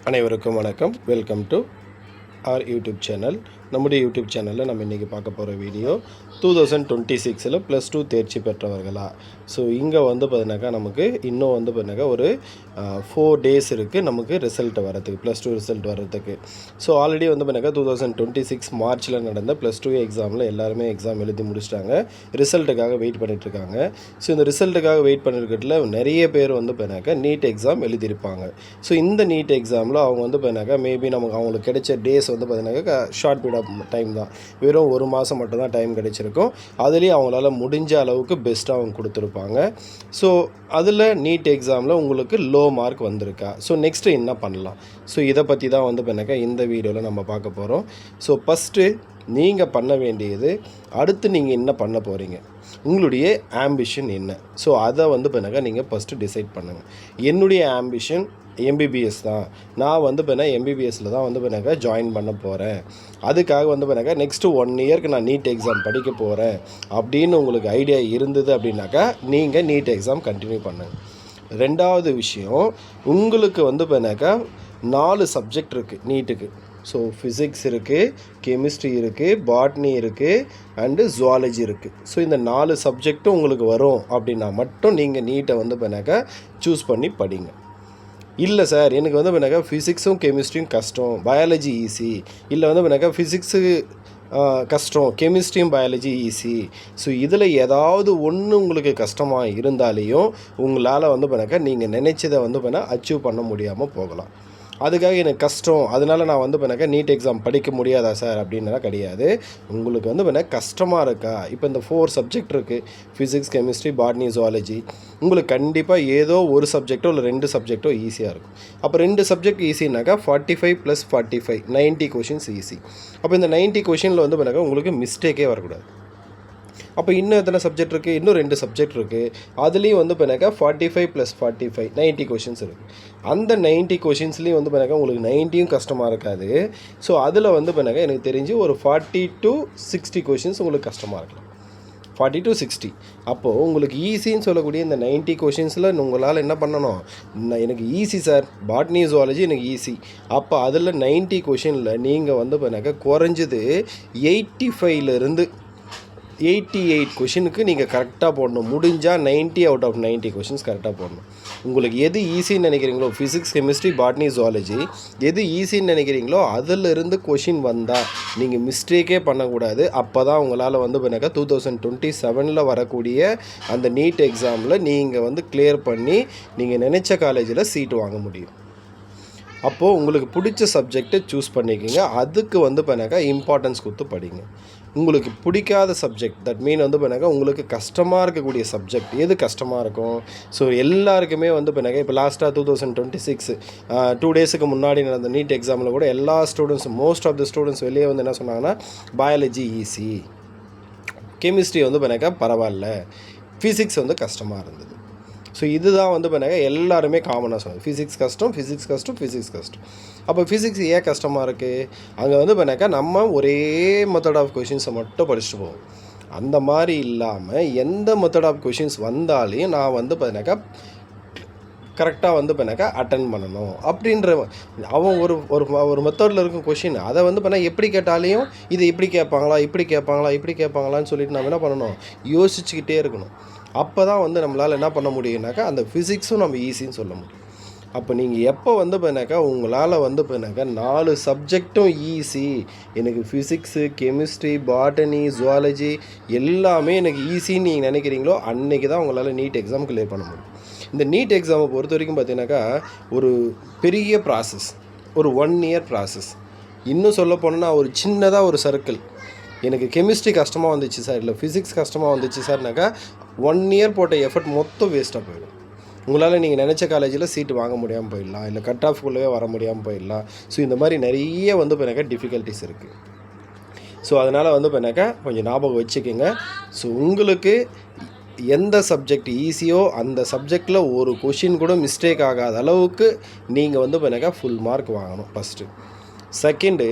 அனைவருக்கும் வணக்கம். Welcome to our YouTube channel. நம்முடைய யூடியூப் சேனலில் நம்ம இன்றைக்கி பார்க்க போகிற வீடியோ 2026 +2 தேர்ச்சி பெற்றவர்களா. ஸோ இங்கே வந்து பார்த்தீங்கன்னாக்கா நமக்கு இன்னும் வந்து பார்த்தீங்கன்னாக்கா ஒரு 4 days இருக்குது நமக்கு ரிசல்ட் வரதுக்கு, +2 ரிசல்ட் வர்றதுக்கு. ஸோ ஆல்ரெடி வந்து பார்த்தீங்கன்னாக்கா 2026 மார்ச்சில் நடந்த +2 எக்ஸாமில் எல்லாருமே எக்ஸாம் எழுதி முடிச்சிட்டாங்க. ரிசல்ட்டுக்காக வெயிட் பண்ணிகிட்ருக்காங்க. ஸோ இந்த ரிசல்ட்டுக்காக வெயிட் பண்ணியிருக்கிறதுல நிறைய பேர் வந்து பார்த்தீங்கன்னாக்கா நீட் எக்ஸாம் எழுதியிருப்பாங்க. ஸோ இந்த நீட் எக்ஸாமில் அவங்க வந்து பார்த்தீங்கன்னாக்கா மேபி நமக்கு அவங்களுக்கு கிடைச்ச டேஸ் வந்து பார்த்தீங்கன்னாக்கா ஷார்ட் பீரியட் ஆஃப் டைம் தான், வெறும் 1 மாதம் மட்டும்தான் டைம் கிடைச்சிருக்கும். அதுலேயும் அவங்களால முடிஞ்ச அளவுக்கு பெஸ்ட்டாக அவங்க கொடுத்துருப்பாங்க. ஸோ அதில் நீட் எக்ஸாமில் உங்களுக்கு லோ மார்க் வந்திருக்கா, ஸோ நெக்ஸ்ட்டு என்ன பண்ணலாம், ஸோ இதை பற்றி தான் வந்து பார்த்தீங்கன்னாக்கா இந்த வீடியோவில் நம்ம பார்க்க போகிறோம். ஸோ ஃபஸ்ட்டு நீங்கள் பண்ண வேண்டியது, அடுத்து நீங்கள் என்ன பண்ண போகிறீங்க, உங்களுடைய ஆம்பிஷன் என்ன, ஸோ அதை வந்து பார்த்தீங்கன்னா நீங்கள் ஃபஸ்ட்டு டிசைட் பண்ணுங்கள். என்னுடைய ஆம்பிஷன் எம்பிபிஎஸ் தான். நான் வந்து பார்த்தீங்கன்னா எம்பிபிஎஸ்சில் தான் வந்து பார்த்தீங்கன்னா ஜாயின் பண்ண போகிறேன். அதுக்காக வந்து பார்த்தீங்கன்னா நெக்ஸ்ட்டு 1 இயருக்கு நான் நீட் எக்ஸாம் படிக்க போகிறேன் அப்படின்னு உங்களுக்கு ஐடியா இருந்தது அப்படின்னாக்கா நீங்கள் நீட் எக்ஸாம் கண்டினியூ பண்ணுங்கள். ரெண்டாவது விஷயம், உங்களுக்கு வந்து பார்த்தீங்கன்னாக்கா 4 சப்ஜெக்ட் இருக்குது நீட்டுக்கு. ஸோ ஃபிசிக்ஸ் இருக்குது, கெமிஸ்ட்ரி இருக்குது, பாட்னி இருக்குது அண்டு ஜுவாலஜி இருக்குது. ஸோ இந்த 4 சப்ஜெக்ட்டும் உங்களுக்கு வரும் அப்படின்னா மட்டும் நீங்கள் நீட்டை வந்து பார்த்தீங்கன்னாக்கா சூஸ் பண்ணி படிங்க. இல்லை சார் எனக்கு வந்து பார்த்தீங்கன்னாக்கா ஃபிசிக்ஸும் கெமிஸ்ட்ரியும் கஷ்டம், பயாலஜி ஈஸி, இல்லை வந்து பார்த்தீங்கன்னாக்கா ஃபிசிக்ஸு கஷ்டம், கெமிஸ்ட்ரியும் பயாலஜி ஈஸி, ஸோ இதில் ஏதாவது ஒன்று உங்களுக்கு கஷ்டமாக இருந்தாலேயும் உங்களால் வந்து பார்த்தீங்கன்னாக்கா நீங்கள் நினச்சதை வந்து பார்த்தீங்கன்னா அச்சீவ் பண்ண முடியாமல் போகலாம். அதுக்காக எனக்கு கஷ்டம், அதனால் நான் வந்து பண்ணாக்கா நீட் எக்ஸாம் படிக்க முடியாதா சார் அப்படின்னா கிடையாது. உங்களுக்கு வந்து பண்ண கஷ்டமாக இருக்கா, இப்போ இந்த 4 சப்ஜெக்ட் இருக்குது, ஃபிசிக்ஸ், கெமிஸ்ட்ரி, பாட்னி, ஜுவாலஜி, உங்களுக்கு கண்டிப்பாக ஏதோ ஒரு சப்ஜெக்டோ இல்லை 2 சப்ஜெக்டோ ஈஸியாக இருக்கும். அப்போ 2 சப்ஜெக்ட் ஈஸினாக்கா 45 + 45 90 கொஷின்ஸ் ஈஸி. அப்போ இந்த 90 கொஷினில் வந்து பண்ணாக்கா உங்களுக்கு மிஸ்டேக்கே வரக்கூடாது. அப்போ இன்னும் எத்தனை சப்ஜெக்ட் இருக்குது, இன்னும் 2 சப்ஜெக்ட் இருக்குது, அதுலேயும் வந்து பண்ணாக்கா 45 + 45 90 கொஷின்ஸ் இருக்குது. அந்த 90 கொஷின்ஸ்லேயும் வந்து பண்ணாக்கா உங்களுக்கு 90யும் கஷ்டமாக இருக்காது. ஸோ அதில் வந்து பண்ணாக்கா எனக்கு தெரிஞ்சு ஒரு 40 to 60 கொஷின்ஸ் உங்களுக்கு கஷ்டமாக இருக்கலாம், 40 to 60. அப்போது உங்களுக்கு ஈஸின்னு சொல்லக்கூடிய இந்த 90 கொஷின்ஸில் உங்களால் என்ன பண்ணணும், எனக்கு ஈஸி சார் பாட்னி ஜுவாலஜி எனக்கு ஈஸி, அப்போ அதில் 90 கொஷினில் நீங்கள் வந்து பண்ணாக்கா குறைஞ்சது 85லேருந்து 88 கொஷினுக்கு நீங்கள் கரெக்டாக போடணும். முடிஞ்சால் 90 out of 90 கொஷின்ஸ் கரெக்டாக போடணும். உங்களுக்கு எது ஈஸின்னு நினைக்கிறீங்களோ, ஃபிசிக்ஸ், கெமிஸ்ட்ரி, பாட்னி, ஜுவாலஜி எது ஈஸின்னு நினைக்கிறீங்களோ அதிலிருந்து கொஷின் வந்தால் நீங்கள் மிஸ்டேக்கே பண்ணக்கூடாது. அப்போ தான் உங்களால் வந்து பண்ணாக்கா 2027 வரக்கூடிய அந்த நீட் எக்ஸாமில் நீங்கள் வந்து கிளியர் பண்ணி நீங்கள் நினச்ச காலேஜில் சீட்டு வாங்க முடியும். அப்போது உங்களுக்கு பிடிச்ச சப்ஜெக்டை சூஸ் பண்ணிக்கோங்க. அதுக்கு வந்து பண்ணாக்கா இம்பார்ட்டன்ஸ் கொடுத்து படிங்க. உங்களுக்கு பிடிக்காத சப்ஜெக்ட், தட் மீன் வந்து பண்ணாக்கா உங்களுக்கு கஷ்டமாக இருக்கக்கூடிய சப்ஜெக்ட் எது கஷ்டமாக இருக்கும். ஸோ எல்லாருக்குமே வந்து பண்ணாக்கா இப்போ லாஸ்ட்டாக 2026 2 டேஸுக்கு முன்னாடி நடந்த நீட் எக்ஸாமில் கூட எல்லா ஸ்டூடெண்ட்ஸும், மோஸ்ட் ஆஃப் த ஸ்டூடெண்ட்ஸ் வெளியே வந்து என்ன சொன்னாங்கன்னா பயாலஜி ஈஸி, கெமிஸ்ட்ரி வந்து பண்ணாக்கா பரவாயில்ல, ஃபிசிக்ஸ் வந்து கஷ்டமாக இருந்தது. ஸோ இதுதான் வந்து பண்ணாங்க எல்லாருமே காமனாக சொன்னாங்க, ஃபிசிக்ஸ் கஷ்டம், ஃபிசிக்ஸ் கஷ்டம், ஃபிசிக்ஸ் கஷ்டம். அப்போ ஃபிசிக்ஸ் ஏன் கஷ்டமாக இருக்குது, அங்கே வந்து பண்ணாக்கா நம்ம ஒரே மெத்தட் ஆஃப் கொஷின்ஸை மட்டும் படிச்சுட்டு போவோம். அந்த மாதிரி இல்லாமல் எந்த மெத்தட் ஆஃப் கொஷின்ஸ் வந்தாலையும் நான் வந்து பண்ணாக்கா கரெக்டாக வந்து பண்ணாக்கா அட்டன் பண்ணணும் அப்படின்ற அவன் ஒரு மெத்தடில் இருக்கும் கொஷின், அதை வந்து பண்ணால் எப்படி கேட்டாலையும் இது இப்படி கேட்பாங்களா, இப்படி கேட்பாங்களா, இப்படி கேட்பாங்களான்னு சொல்லிட்டு நம்ம என்ன பண்ணணும், யோசிச்சுக்கிட்டே இருக்கணும். அப்போ தான் வந்து நம்மளால் என்ன பண்ண முடியும்னாக்கா அந்த ஃபிசிக்ஸும் நம்ம ஈஸின்னு சொல்ல முடியும். அப்போ நீங்கள் எப்போ வந்து பண்ணாக்கா உங்களால் வந்து பண்ணாக்கா 4 சப்ஜெக்டும் ஈஸி, எனக்கு ஃபிசிக்ஸு, கெமிஸ்ட்ரி, பாட்டனி, ஜுவாலஜி எல்லாமே எனக்கு ஈஸின்னு நீங்கள் நினைக்கிறீங்களோ அன்றைக்கி தான் உங்களால் நீட் எக்ஸாம் கிளியர் பண்ண முடியும். இந்த நீட் எக்ஸாமை பொறுத்த வரைக்கும் பார்த்தீங்கன்னாக்கா ஒரு பெரிய ப்ராசஸ், ஒரு 1 இயர் ப்ராசஸ். இன்னும் சொல்ல போனோன்னா ஒரு சின்னதாக ஒரு சர்க்கிள், எனக்கு கெமிஸ்ட்ரி கஷ்டமாக வந்துச்சு சார், இல்லை ஃபிசிக்ஸ் கஷ்டமாக வந்துச்சு சார்னாக்கா 1 இயர் போட்ட எஃபர்ட் மொத்தம் வேஸ்ட்டாக போயிடும். உங்களால் நீங்கள் நினச்ச காலேஜில் சீட்டு வாங்க முடியாமல் போயிடலாம், இல்லை கட் ஆஃப்குள்ளவே வர முடியாமல் போயிடலாம். ஸோ இந்த மாதிரி நிறைய வந்து பண்ணாக்கா டிஃபிகல்ட்டிஸ் இருக்குது. ஸோ அதனால் வந்து பண்ணாக்கா கொஞ்சம் ஞாபகம் வச்சுக்கோங்க. ஸோ உங்களுக்கு எந்த சப்ஜெக்ட் ஈஸியோ அந்த சப்ஜெக்டில் ஒரு கொஷின் கூட மிஸ்டேக் ஆகாத அளவுக்கு நீங்கள் வந்து பண்ணாக்கா ஃபுல் மார்க் வாங்கணும் ஃபஸ்ட்டு. செகண்டு,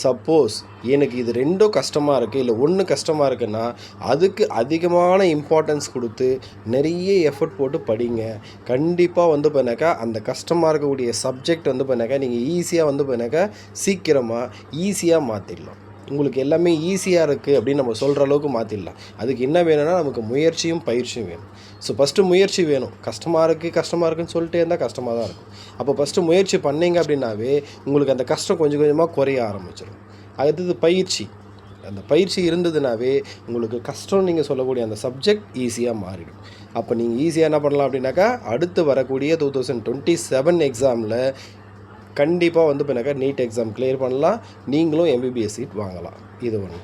சப்போஸ் எனக்கு இது 2ம் கஷ்டமாக இருக்குது, இல்லை 1 கஷ்டமாக இருக்குன்னா அதுக்கு அதிகமான இம்பார்ட்டன்ஸ் கொடுத்து நிறைய எஃபர்ட் போட்டு படிங்க. கண்டிப்பாக வந்து பார்த்தினாக்கா அந்த கஷ்டமாக இருக்கக்கூடிய சப்ஜெக்ட் வந்து பார்த்தினாக்கா நீங்கள் ஈஸியாக வந்து பார்த்தினாக்கா சீக்கிரமாக ஈஸியாக மாற்றிடலாம். உங்களுக்கு எல்லாமே ஈஸியாக இருக்குது அப்படின்னு நம்ம சொல்கிற அளவுக்கு மாற்றிடலாம். அதுக்கு என்ன வேணும்னா நமக்கு முயற்சியும் பயிற்சியும் வேணும். ஸோ ஃபஸ்ட்டு முயற்சி வேணும். கஷ்டமாக இருக்குன்னு சொல்லிட்டே இருந்தால் கஷ்டமாக தான் இருக்கும். அப்போ ஃபஸ்ட்டு முயற்சி பண்ணிங்க அப்படின்னாவே உங்களுக்கு அந்த கஷ்டம் கொஞ்சம் கொஞ்சமாக குறைய ஆரம்பிச்சிடும். அடுத்தது பயிற்சி. அந்த பயிற்சி இருந்ததுனாவே உங்களுக்கு கஷ்டம் நீங்கள் சொல்லக்கூடிய அந்த சப்ஜெக்ட் ஈஸியாக மாறிடும். அப்போ நீங்கள் ஈஸியாக என்ன பண்ணலாம் அப்படின்னாக்கா அடுத்து வரக்கூடிய 2027 எக்ஸாமில் கண்டிப்பாக வந்து பின்னாக்கா நீட் எக்ஸாம் கிளியர் பண்ணலாம். நீங்களும் MBBS சீட் வாங்கலாம். இது ஒன்று.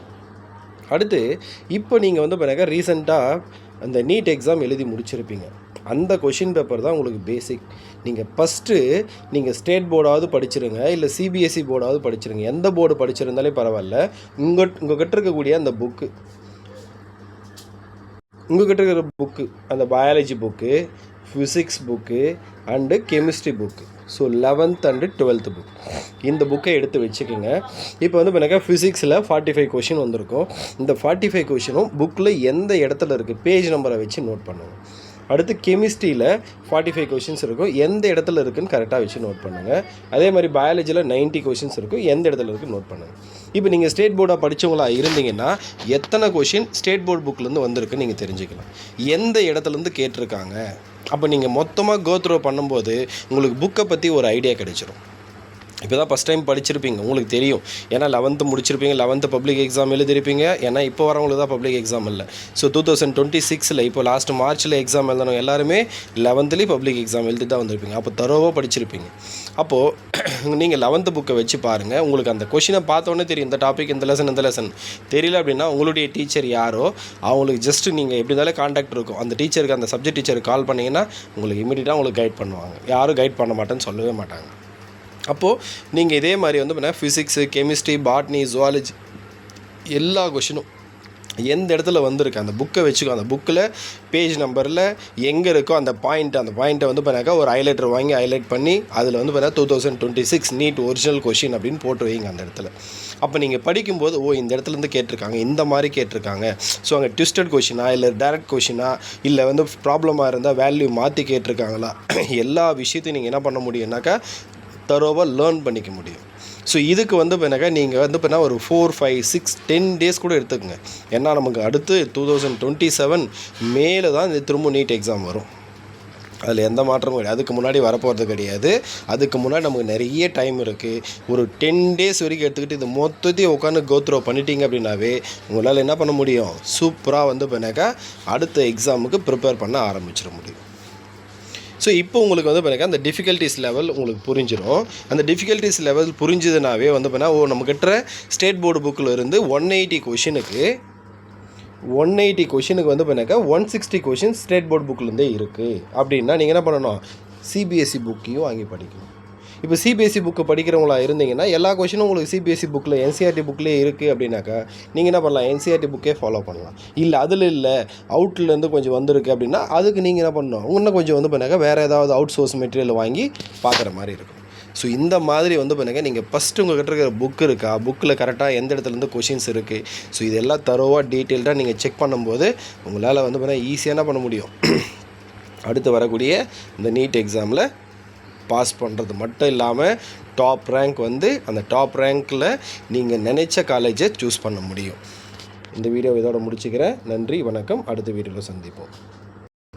அடுத்து இப்போ நீங்கள் வந்து பின்னாக்கா ரீசெண்டாக அந்த நீட் எக்ஸாம் எழுதி முடிச்சிருப்பீங்க. அந்த கொஷின் பேப்பர் தான் உங்களுக்கு பேசிக். நீங்கள் ஃபஸ்ட்டு நீங்கள் ஸ்டேட் போர்டாவது படிச்சிருங்க, இல்லை CBSE போர்டாவது படிச்சிருங்க. எந்த போர்டு படிச்சிருந்தாலே பரவாயில்ல. உங்கள்கிட்ட இருக்கக்கூடிய அந்த புக்கு, உங்கள்கிட்ட இருக்கிற புக்கு, அந்த biology book, physics book and chemistry book, so 11th and 12th book, இந்த புக்கை எடுத்து வச்சுக்கோங்க. இப்போ வந்து எனக்கு ஃபிசிக்ஸில் 45 கொஷின் வந்திருக்கும். இந்த 45 கொஷினும் புக்கில் எந்த இடத்துல இருக்குது பேஜ் நம்பரை வச்சு நோட் பண்ணுங்கள். அடுத்து கெமிஸ்ட்ரியில் 45 கொஷின்ஸ் இருக்கும், எந்த இடத்துல இருக்குதுன்னு கரெக்டாக வச்சு நோட் பண்ணுங்கள். அதே மாதிரி பயாலஜியில் 90 கொஷின்ஸ் இருக்கும், எந்த இடத்துல இருக்குன்னு நோட் பண்ணுங்கள். இப்போ நீங்கள் ஸ்டேட் போர்டாக படித்தவங்களா இருந்தீங்கன்னா எத்தனை கொஷின் ஸ்டேட் போர்டு புக்கிலேருந்து வந்திருக்குன்னு நீங்கள் தெரிஞ்சுக்கலாம். எந்த இடத்துலேருந்து கேட்டிருக்காங்க. அப்போ நீங்கள் மொத்தமாக கோத்ரோ பண்ணும்போது உங்களுக்கு புக்கை பற்றி ஒரு ஐடியா கிடைச்சிரும். இப்போ தான் ஃபஸ்ட் டைம் படிச்சிருப்பீங்க, உங்களுக்கு தெரியும். ஏன்னா 11th முடிச்சிருப்பீங்க, 11th பப்ளிக் எக்ஸாம் எழுதிருப்பீங்க. ஏன்னா இப்போ வரவங்களுக்கு தான் பப்ளிக் எக்ஸாம் இல்லை. ஸோ 2026 இப்போ லாஸ்ட் மார்ச்சில் எக்ஸாம் எழுதணும் எல்லாருமே 11th பப்ளிக் எக்ஸாம் எழுதி தான் வந்திருப்பீங்க. அப்போ தரோவாக படிச்சிருப்பீங்க. அப்போது நீங்கள் 11th புக்கை வச்சு பாருங்கள். உங்களுக்கு அந்த கொஷினை பார்த்தோன்னே தெரியும், இந்த டாபிக் இந்த லெசன் தெரியல அப்படின்னா உங்களுடைய டீச்சர் யாரோ அவங்களுக்கு ஜஸ்ட்டு நீங்கள் எப்படி இருந்தாலும் கான்டாக்ட் இருக்கும். அந்த டீச்சருக்கு, அந்த சப்ஜெக்ட் டீச்சருக்கு கால் பண்ணிங்கன்னா உங்களுக்கு இமீடியட்டாக உங்களுக்கு கைட் பண்ணுவாங்க. யாரும் கைட் பண்ண மாட்டேன்னு சொல்லவே மாட்டாங்க. அப்போது நீங்கள் இதே மாதிரி வந்து பார்த்தீங்கன்னா ஃபிசிக்ஸு, கெமிஸ்ட்ரி, பாட்னி, ஜுவாலஜி எல்லா கொஷினும் எந்த இடத்துல வந்திருக்கு அந்த புக்கை வச்சுக்கோ. அந்த புக்கில் பேஜ் நம்பரில் எங்கே இருக்கோ அந்த பாயிண்ட்டை வந்து பார்த்தாக்கா ஒரு ஹைலைட்டர் வாங்கி ஹைலைட் பண்ணி அதில் வந்து பார்த்தா 2026 நீட் ஒரிஜினல் கொஷின் அப்படின்னு போட்டு வைங்க அந்த இடத்துல. அப்போ நீங்கள் படிக்கும்போது இந்த இடத்துலேருந்து கேட்டிருக்காங்க, இந்த மாதிரி கேட்டிருக்காங்க. ஸோ அங்கே ட்விஸ்டட் கொஷினா இல்லை டைரக்ட் கொஷினா இல்லை வந்து ப்ராப்ளமாக இருந்தால் வேல்யூ மாற்றி கேட்டிருக்காங்களா, எல்லா விஷயத்தையும் நீங்கள் என்ன பண்ண முடியும்னாக்கா தரோவாக லேர்ன் பண்ணிக்க முடியும். ஸோ இதுக்கு வந்து பின்னாக்கா நீங்கள் வந்து பின்னா ஒரு 4, 5, 6, 10 டேஸ் கூட எடுத்துக்கோங்க. ஏன்னா நமக்கு அடுத்து 2027 மேலே தான் இது திரும்ப நீட் எக்ஸாம் வரும். அதில் எந்த மாற்றமும் கிடையாது. அதுக்கு முன்னாடி வரப்போகிறது கிடையாது. அதுக்கு முன்னாடி நமக்கு நிறைய டைம் இருக்குது. ஒரு 10 டேஸ் வரைக்கும் எடுத்துக்கிட்டு இது மொத்தத்தையும் உட்காந்து கோத்ரோ பண்ணிட்டீங்க அப்படின்னாவே உங்களால் என்ன பண்ண முடியும், சூப்பராக வந்து பின்னாக்கா அடுத்த எக்ஸாமுக்கு ப்ரிப்பேர் பண்ண ஆரம்பிச்சிட முடியும். ஸோ இப்போ உங்களுக்கு வந்து பார்த்தீங்கன்னா அந்த டிஃபிகல்ட்டிஸ் லெவல் உங்களுக்கு புரிஞ்சிடும். அந்த டிஃபிகல்ட்டிஸ் லெவல் புரிஞ்சதுனாவே வந்து பார்த்தீங்கன்னா நம்மக்கிட்ட ஸ்டேட் போர்டு புக்கில் இருந்து 180 கொஷினுக்கு வந்து பார்த்தீங்கன்னா 160 கொஷின் ஸ்டேட் போர்டு புக்கிலேருந்தே இருக்குது. அப்படின்னா நீங்கள் என்ன பண்ணணும், CBSE புக்கையும் வாங்கி படிக்கணும். இப்போ CBSE புக்கு படிக்கிறவங்களா இருந்தீங்கன்னா எல்லா கொஷினும் உங்களுக்கு CBSE புக்கில் NCERT புக்லேயே இருக்குது அப்படின்னாக்கா நீங்கள் என்ன பண்ணலாம், NCERT புக்கே ஃபாலோ பண்ணலாம். இல்லை அதில் இல்லை அவுட்லேருந்து கொஞ்சம் வந்திருக்கு அப்படின்னா அதுக்கு நீங்கள் என்ன பண்ணணும், இன்னும் கொஞ்சம் வந்து பண்ணாக்கா வேறு ஏதாவது அவுட் சோர்ஸ் மெட்டீரியல் வாங்கி பார்க்குற மாதிரி இருக்கும். ஸோ இந்த மாதிரி வந்து பண்ணாக்கா நீங்கள் ஃபஸ்ட்டு உங்கள் கிட்ட இருக்கிற புக் இருக்கா, புக்கில் கரெக்டாக எந்த இடத்துலேருந்து கொஷின்ஸ் இருக்குது, ஸோ இதெல்லாம் தரோவாக டீட்டெயில்டாக நீங்கள் செக் பண்ணும்போது உங்களால் வந்து பண்ணால் ஈஸியாக என்ன பண்ண முடியும், அடுத்து வரக்கூடிய இந்த நீட் எக்ஸாமில் பாஸ் பண்ணுறது மட்டும் இல்லாமல் டாப் ரேங்க் வந்து அந்த டாப் ரேங்க்கில் நீங்கள் நினைச்ச காலேஜை சூஸ் பண்ண முடியும். இந்த வீடியோ இதோட முடிச்சுக்கிறேன். நன்றி, வணக்கம். அடுத்த வீடியோவில் சந்திப்போம்.